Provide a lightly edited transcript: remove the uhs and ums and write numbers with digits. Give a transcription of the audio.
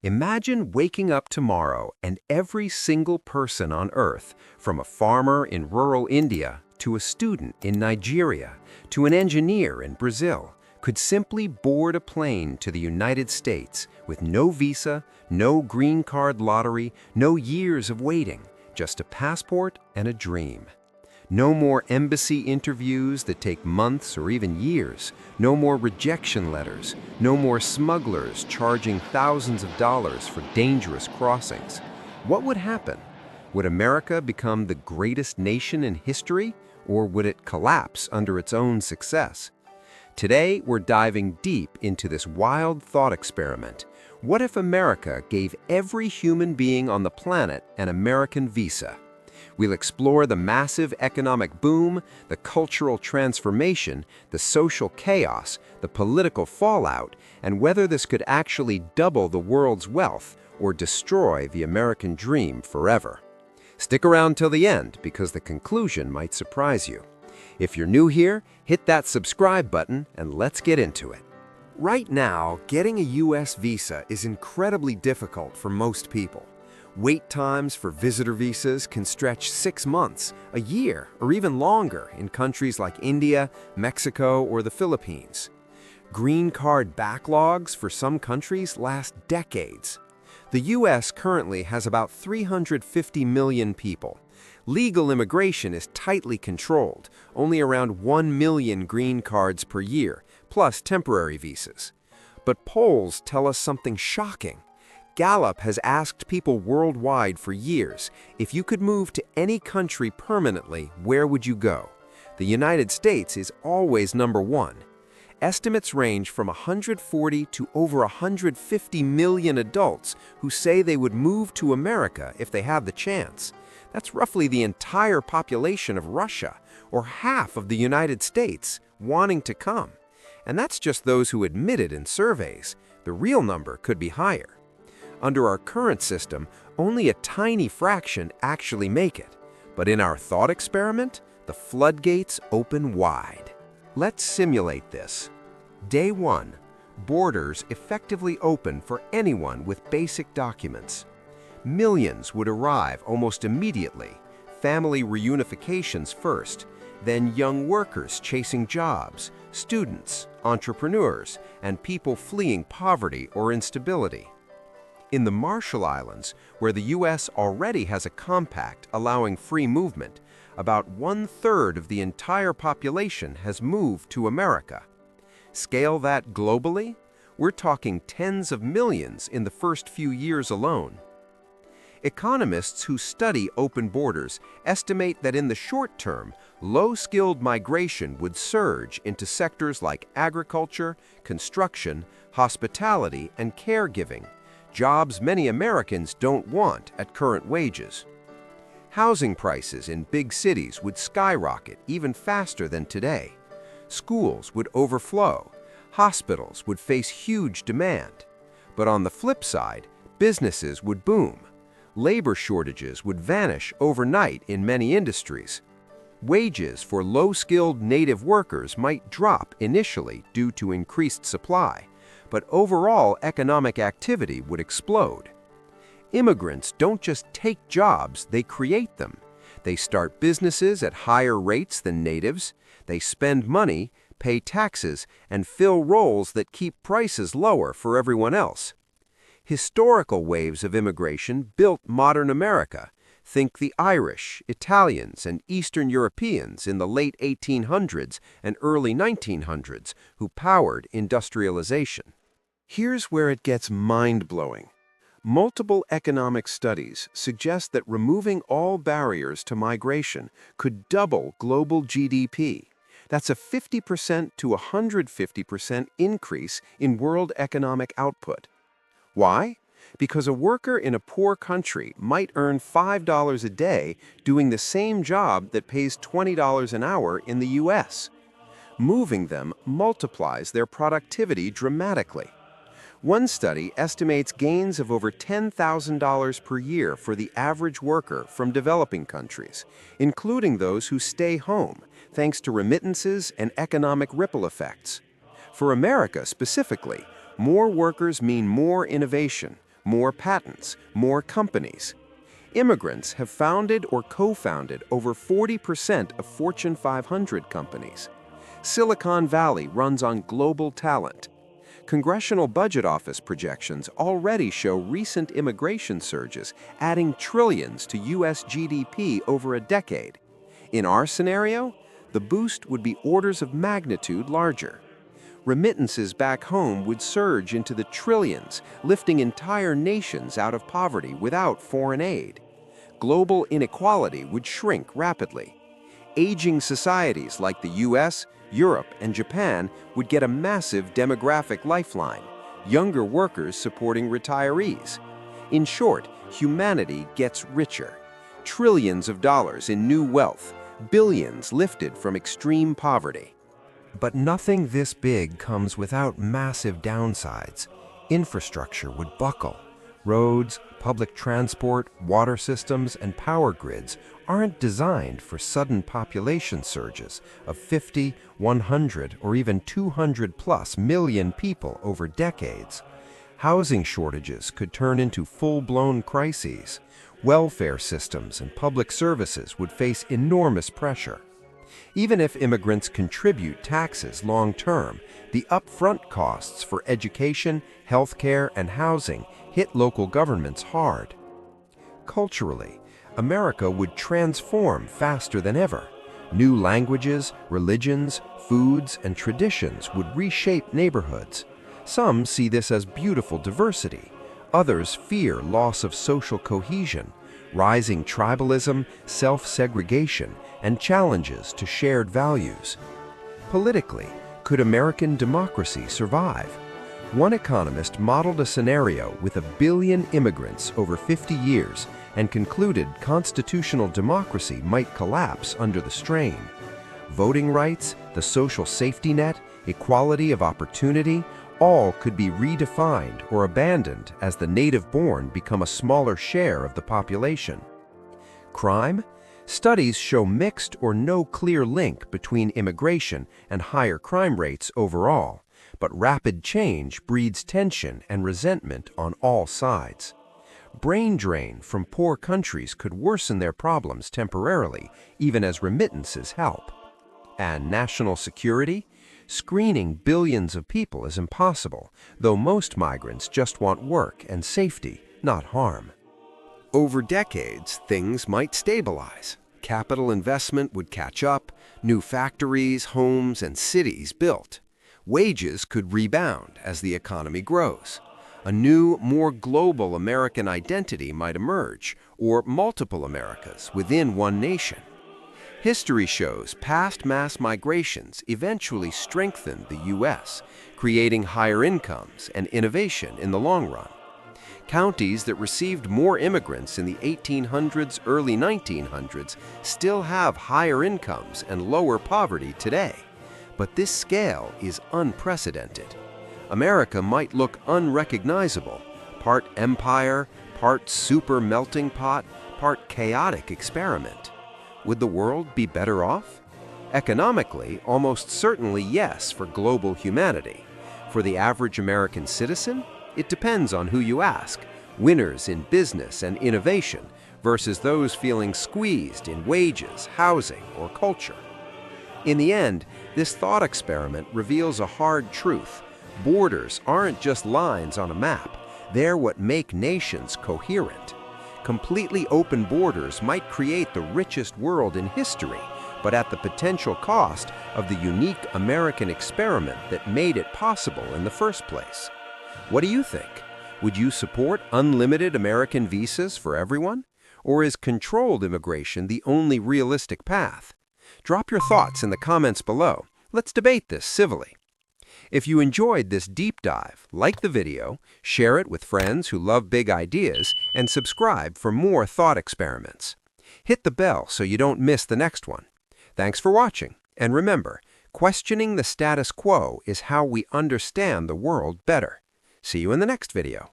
Imagine waking up tomorrow and every single person on Earth, from a farmer in rural India to a student in Nigeria to an engineer in Brazil, could simply board a plane to the United States with no visa, no green card lottery, no years of waiting, just a passport and a dream. No more embassy interviews that take months or even years. No more rejection letters. No more smugglers charging thousands of dollars for dangerous crossings. What would happen? Would America become the greatest nation in history, or would it collapse under its own success? Today, we're diving deep into this wild thought experiment. What if America gave every human being on the planet an American visa? We'll explore the massive economic boom, the cultural transformation, the social chaos, the political fallout, and whether this could actually double the world's wealth or destroy the American dream forever. Stick around till the end because the conclusion might surprise you. If you're new here, hit that subscribe button and let's get into it. Right now, getting a US visa is incredibly difficult for most people. Wait times for visitor visas can stretch 6 months, a year, or even longer in countries like India, Mexico, or the Philippines. Green card backlogs for some countries last decades. The US currently has about 350 million people. Legal immigration is tightly controlled, only around 1 million green cards per year, plus temporary visas. But polls tell us something shocking. Gallup has asked people worldwide for years, if you could move to any country permanently, where would you go? The United States is always number one. Estimates range from 140 to over 150 million adults who say they would move to America if they had the chance. That's roughly the entire population of Russia, or half of the United States, wanting to come. And that's just those who admitted in surveys. The real number could be higher. Under our current system, only a tiny fraction actually make it. But in our thought experiment, the floodgates open wide. Let's simulate this. Day 1. Borders effectively open for anyone with basic documents. Millions would arrive almost immediately. Family reunifications first, then young workers chasing jobs, students, entrepreneurs, and people fleeing poverty or instability. In the Marshall Islands, where the U.S. already has a compact allowing free movement, about 1/3 of the entire population has moved to America. Scale that globally, we're talking tens of millions in the first few years alone. Economists who study open borders estimate that in the short term, low-skilled migration would surge into sectors like agriculture, construction, hospitality, and caregiving, jobs many Americans don't want at current wages. Housing prices in big cities would skyrocket even faster than today. Schools would overflow. Hospitals would face huge demand. But on the flip side, businesses would boom. Labor shortages would vanish overnight in many industries. Wages for low-skilled native workers might drop initially due to increased supply, but overall economic activity would explode. Immigrants don't just take jobs, they create them. They start businesses at higher rates than natives. They spend money, pay taxes, and fill roles that keep prices lower for everyone else. Historical waves of immigration built modern America. Think the Irish, Italians, and Eastern Europeans in the late 1800s and early 1900s who powered industrialization. Here's where it gets mind-blowing. Multiple economic studies suggest that removing all barriers to migration could double global GDP. That's a 50% to 150% increase in world economic output. Why? Because a worker in a poor country might earn $5 a day doing the same job that pays $20 an hour in the US. Moving them multiplies their productivity dramatically. One study estimates gains of over $10,000 per year for the average worker from developing countries, including those who stay home, thanks to remittances and economic ripple effects. For America specifically, more workers mean more innovation, more patents, more companies. Immigrants have founded or co-founded over 40% of Fortune 500 companies. Silicon Valley runs on global talent. Congressional Budget Office projections already show recent immigration surges, adding trillions to U.S. GDP over a decade. In our scenario, the boost would be orders of magnitude larger. Remittances back home would surge into the trillions, lifting entire nations out of poverty without foreign aid. Global inequality would shrink rapidly. Aging societies like the US, Europe, and Japan would get a massive demographic lifeline, younger workers supporting retirees. In short, humanity gets richer. Trillions of dollars in new wealth, billions lifted from extreme poverty. But nothing this big comes without massive downsides. Infrastructure would buckle. Roads, public transport, water systems, and power grids aren't designed for sudden population surges of 50, 100, or even 200+ million people over decades. Housing shortages could turn into full-blown crises. Welfare systems and public services would face enormous pressure. Even if immigrants contribute taxes long-term, the upfront costs for education, healthcare, and housing hit local governments hard. Culturally, America would transform faster than ever. New languages, religions, foods, and traditions would reshape neighborhoods. Some see this as beautiful diversity. Others fear loss of social cohesion, rising tribalism, self-segregation, and challenges to shared values. Politically, could American democracy survive? One economist modeled a scenario with 1 billion immigrants over 50 years and concluded constitutional democracy might collapse under the strain. Voting rights, the social safety net, equality of opportunity, all could be redefined or abandoned as the native-born become a smaller share of the population. Crime? Studies show mixed or no clear link between immigration and higher crime rates overall, but rapid change breeds tension and resentment on all sides. Brain drain from poor countries could worsen their problems temporarily, even as remittances help. And national security? Screening billions of people is impossible, though most migrants just want work and safety, not harm. Over decades, things might stabilize. Capital investment would catch up, new factories, homes, and cities built. Wages could rebound as the economy grows. A new, more global American identity might emerge, or multiple Americas within one nation. History shows past mass migrations eventually strengthened the U.S., creating higher incomes and innovation in the long run. Counties that received more immigrants in the 1800s, early 1900s still have higher incomes and lower poverty today. But this scale is unprecedented. America might look unrecognizable, part empire, part super melting pot, part chaotic experiment. Would the world be better off? Economically, almost certainly yes for global humanity. For the average American citizen, it depends on who you ask. Winners in business and innovation versus those feeling squeezed in wages, housing, or culture. In the end, this thought experiment reveals a hard truth. Borders aren't just lines on a map. They're what make nations coherent. Completely open borders might create the richest world in history, but at the potential cost of the unique American experiment that made it possible in the first place. What do you think? Would you support unlimited American visas for everyone? Or is controlled immigration the only realistic path? Drop your thoughts in the comments below. Let's debate this civilly. If you enjoyed this deep dive, like the video, share it with friends who love big ideas, and subscribe for more thought experiments. Hit the bell so you don't miss the next one. Thanks for watching, and remember, questioning the status quo is how we understand the world better. See you in the next video.